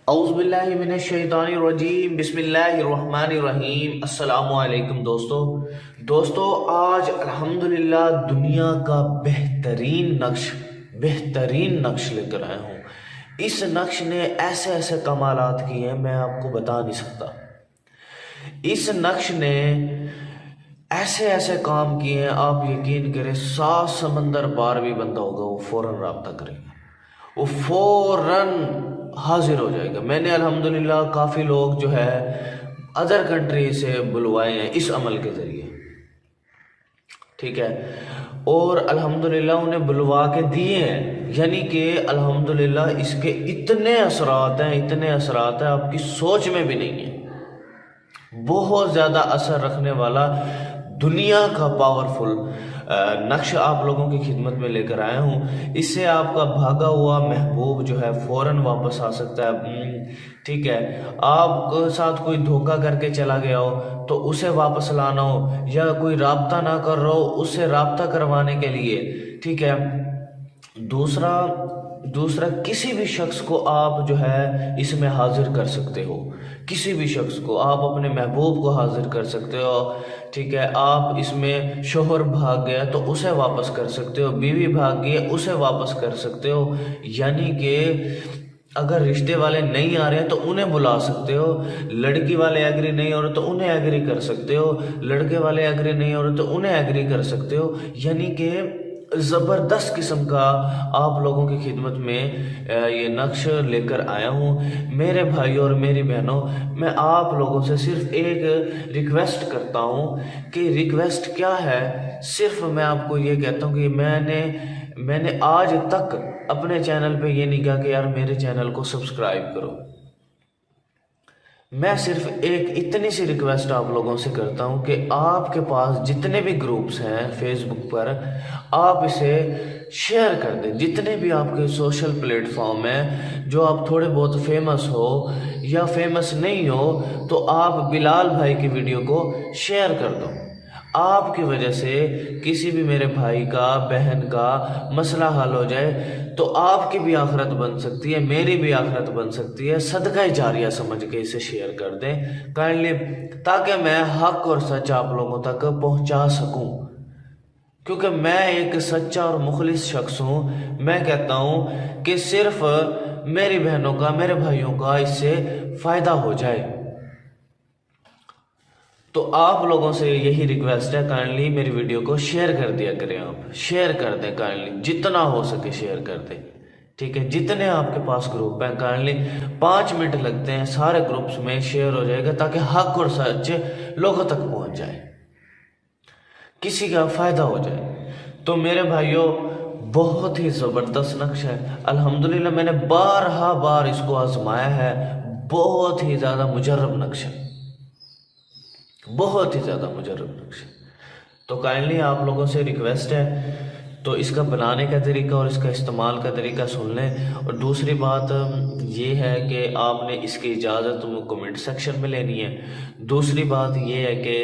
اعوذ باللہ من الشیطان الرجیم، بسم اللہ الرحمن الرحیم۔ السلام علیکم دوستو، آج الحمدللہ دنیا کا بہترین نقش لے کر آیا ہوں۔ اس نقش نے ایسے کمالات کیے ہیں، میں آپ کو بتا نہیں سکتا۔ اس نقش نے ایسے کام کیے ہیں، آپ یقین کریں 7 سمندر پار بھی بندہ ہوگا وہ فوراً رابطہ کرے گا، وہ فوراً حاضر ہو جائے گا۔ میں نے الحمدللہ کافی لوگ جو ہے ادر کنٹری سے بلوائے ہیں اس عمل کے ذریعے، ٹھیک ہے، اور الحمدللہ انہیں بلوا کے دیے ہیں۔ یعنی کہ الحمدللہ اس کے اتنے اثرات ہیں آپ کی سوچ میں بھی نہیں ہیں۔ بہت زیادہ اثر رکھنے والا دنیا کا پاورفل نقش آپ لوگوں کی خدمت میں لے کر آیا ہوں۔ اس سے آپ کا بھاگا ہوا محبوب جو ہے فوراً واپس آ سکتا ہے، ٹھیک ہے۔ آپ کے ساتھ کوئی دھوکہ کر کے چلا گیا ہو تو اسے واپس لانا ہو، یا کوئی رابطہ نہ کر رہا ہو اس سے رابطہ کروانے کے لیے، ٹھیک ہے۔ دوسرا کسی بھی شخص کو آپ جو ہے اس میں حاضر کر سکتے ہو، کسی بھی شخص کو آپ اپنے محبوب کو حاضر کر سکتے ہو، ٹھیک ہے۔ آپ اس میں شوہر بھاگ گیا تو اسے واپس کر سکتے ہو، بیوی بھاگ گئی اسے واپس کر سکتے ہو۔ یعنی کہ اگر رشتے والے نہیں آ رہے ہیں تو انہیں بلا سکتے ہو، لڑکی والے ایگری نہیں ہو رہے تو انہیں ایگری کر سکتے ہو، لڑکے والے ایگری نہیں ہو رہے تو انہیں ایگری کر سکتے ہو۔ یعنی کہ زبردست قسم کا آپ لوگوں کی خدمت میں یہ نقش لے کر آیا ہوں۔ میرے بھائیوں اور میری بہنوں، میں آپ لوگوں سے صرف ایک ریکویسٹ کرتا ہوں کہ ریکویسٹ کیا ہے، صرف میں آپ کو یہ کہتا ہوں کہ میں نے آج تک اپنے چینل پہ یہ نہیں کہا کہ یار میرے چینل کو سبسکرائب کرو۔ میں صرف ایک اتنی سی ریکویسٹ آپ لوگوں سے کرتا ہوں کہ آپ کے پاس جتنے بھی گروپس ہیں فیس بک پر، آپ اسے شیئر کر دیں۔ جتنے بھی آپ کے سوشل پلیٹ فارم ہیں، جو آپ تھوڑے بہت فیمس ہو یا فیمس نہیں ہو، تو آپ بلال بھائی کی ویڈیو کو شیئر کر دو۔ آپ کی وجہ سے کسی بھی میرے بھائی کا، بہن کا مسئلہ حل ہو جائے تو آپ کی بھی آخرت بن سکتی ہے، میری بھی آخرت بن سکتی ہے۔ صدقہ جاریہ سمجھ کے اسے شیئر کر دیں کائنڈلی، تاکہ میں حق اور سچ آپ لوگوں تک پہنچا سکوں، کیونکہ میں ایک سچا اور مخلص شخص ہوں۔ میں کہتا ہوں کہ صرف میری بہنوں کا، میرے بھائیوں کا اس سے فائدہ ہو جائے۔ تو آپ لوگوں سے یہی ریکویسٹ ہے، کائنڈلی میری ویڈیو کو شیئر کر دیا کریں، آپ شیئر کر دیں کائنڈلی، جتنا ہو سکے شیئر کر دیں، ٹھیک ہے۔ جتنے آپ کے پاس گروپ ہیں کائنڈلی 5 منٹ لگتے ہیں، سارے گروپس میں شیئر ہو جائے گا تاکہ حق اور سچ لوگوں تک پہنچ جائے، کسی کا فائدہ ہو جائے۔ تو میرے بھائیوں، بہت ہی زبردست نقش ہے الحمدللہ، میں نے بار اس کو آزمایا ہے، بہت ہی زیادہ مجرب نقش ہے، بہت ہی زیادہ مجرب نقش ہے۔ تو کائنڈلی آپ لوگوں سے ریکویسٹ ہے، تو اس کا بنانے کا طریقہ اور اس کا استعمال کا طریقہ سن لیں۔ اور دوسری بات یہ ہے کہ آپ نے اس کی اجازت کمنٹ سیکشن میں لینی ہے۔ دوسری بات یہ ہے کہ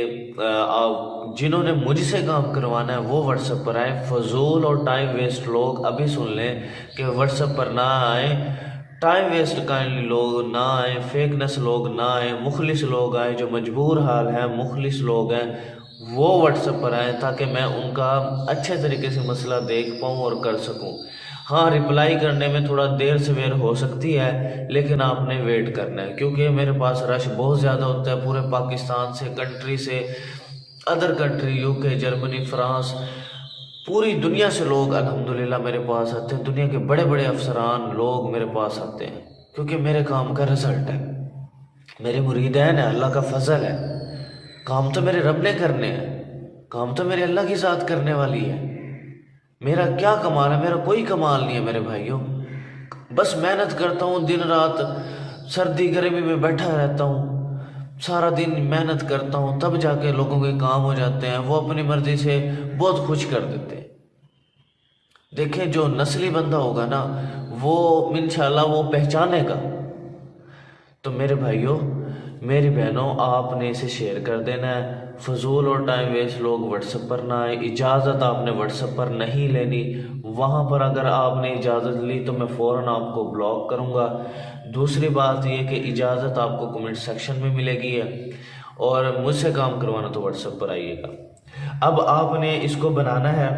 آپ جنہوں نے مجھ سے کام کروانا ہے وہ واٹس ایپ پر آئیں۔ فضول اور ٹائم ویسٹ لوگ ابھی سن لیں کہ واٹس ایپ پر نہ آئیں، ٹائم ویسٹ کائنڈلی لوگ نہ آئیں، فیکنس لوگ نہ آئیں، مخلص لوگ آئیں، جو مجبور حال ہیں، مخلص لوگ ہیں، وہ واٹس ایپ پر آئیں تاکہ میں ان کا اچھے طریقے سے مسئلہ دیکھ پاؤں اور کر سکوں۔ ہاں، رپلائی کرنے میں تھوڑا دیر سویر ہو سکتی ہے، لیکن آپ نے ویٹ کرنا ہے، کیونکہ میرے پاس رش بہت زیادہ ہوتا ہے، پورے پاکستان سے، کنٹری سے، ادر کنٹری، یو کے، جرمنی، فرانس، پوری دنیا سے لوگ الحمدللہ میرے پاس آتے ہیں۔ دنیا کے بڑے بڑے افسران لوگ میرے پاس آتے ہیں، کیونکہ میرے کام کا رزلٹ ہے، میرے مریدین ہیں، اللہ کا فضل ہے۔ کام تو میرے رب نے کرنے ہیں، کام تو میرے اللہ کی ذات کرنے والی ہے۔ میرا کیا کمال ہے؟ میرا کوئی کمال نہیں ہے میرے بھائیوں، بس محنت کرتا ہوں، دن رات سردی گرمی میں بیٹھا رہتا ہوں، سارا دن محنت کرتا ہوں، تب جا کے لوگوں کے کام ہو جاتے ہیں، وہ اپنی مرضی سے بہت خوش کر دیتے ہیں۔ دیکھیں، جو نسلی بندہ ہوگا نا، وہ انشاءاللہ وہ پہچانے گا۔ تو میرے بھائیوں، میری بہنوں آپ نے اسے شیئر کر دینا ہے. فضول اور ٹائم ویسٹ لوگ واٹس ایپ پر نہ آئے. اجازت آپ نے واٹس ایپ پر نہیں لینی. وہاں پر اگر آپ نے اجازت لی تو میں فوراً آپ کو بلاک کروں گا. دوسری بات یہ کہ اجازت آپ کو کمنٹ سیکشن میں ملے گی ہے، اور مجھ سے کام کروانا تو واٹس ایپ پر آئیے گا. اب آپ نے اس کو بنانا ہے،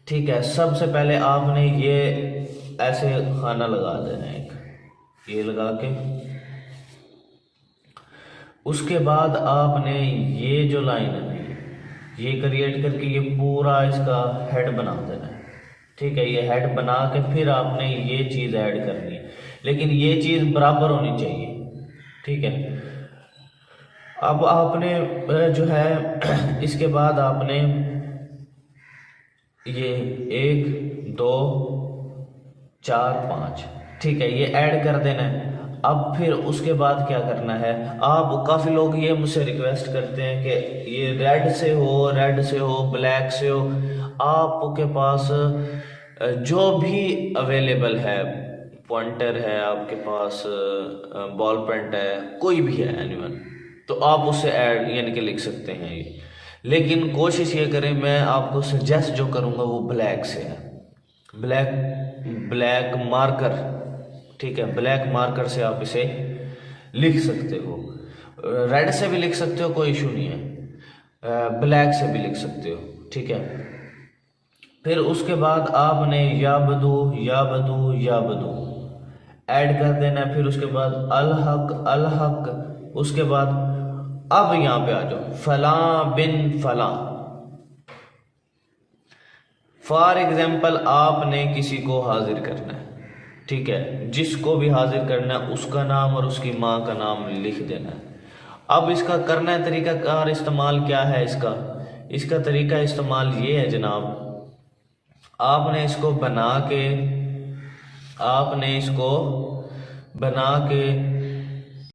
ٹھیک ہے. سب سے پہلے آپ نے یہ ایسے خانہ لگا دینا ہے، ایک یہ لگا کے، اس کے بعد آپ نے یہ جو لائن ہے یہ کریٹ کر کے یہ پورا اس کا ہیڈ بنا دینا ہے، ٹھیک ہے. یہ ہیڈ بنا کے پھر آپ نے یہ چیز ایڈ کرنی ہے، لیکن یہ چیز برابر ہونی چاہیے، ٹھیک ہے. اب آپ نے جو ہے اس کے بعد آپ نے یہ 1 2 4 5 ٹھیک ہے یہ ایڈ کر دینا ہے. اب پھر اس کے بعد کیا کرنا ہے، آپ کافی لوگ یہ مجھ سے ریکویسٹ کرتے ہیں کہ یہ ریڈ سے ہو بلیک سے ہو. آپ کے پاس جو بھی اویلیبل ہے، پوائنٹر ہے آپ کے پاس، بال پینٹ ہے، کوئی بھی ہے اینی ون، تو آپ اس سے ایڈ یعنی کہ لکھ سکتے ہیں یہ. لیکن کوشش یہ کریں، میں آپ کو سجیسٹ جو کروں گا وہ بلیک سے ہے، بلیک مارکر، ٹھیک ہے. بلیک مارکر سے آپ اسے لکھ سکتے ہو. ریڈ سے بھی لکھ سکتے ہو، کوئی ایشو نہیں ہے. بلیک سے بھی لکھ سکتے ہو، ٹھیک ہے. پھر اس کے بعد آپ نے یا بدو ایڈ کر دینا ہے. پھر اس کے بعد الحق، اس کے بعد اب یہاں پہ آ جاؤ، فلاں بن فلاں. فار ایگزامپل آپ نے کسی کو حاضر کرنا ہے، ٹھیک ہے. جس کو بھی حاضر کرنا ہے اس کا نام اور اس کی ماں کا نام لکھ دینا ہے. اب اس کا کرنا ہے طریقہ کار استعمال کیا ہے، اس کا طریقہ استعمال یہ ہے جناب، آپ نے اس کو بنا کے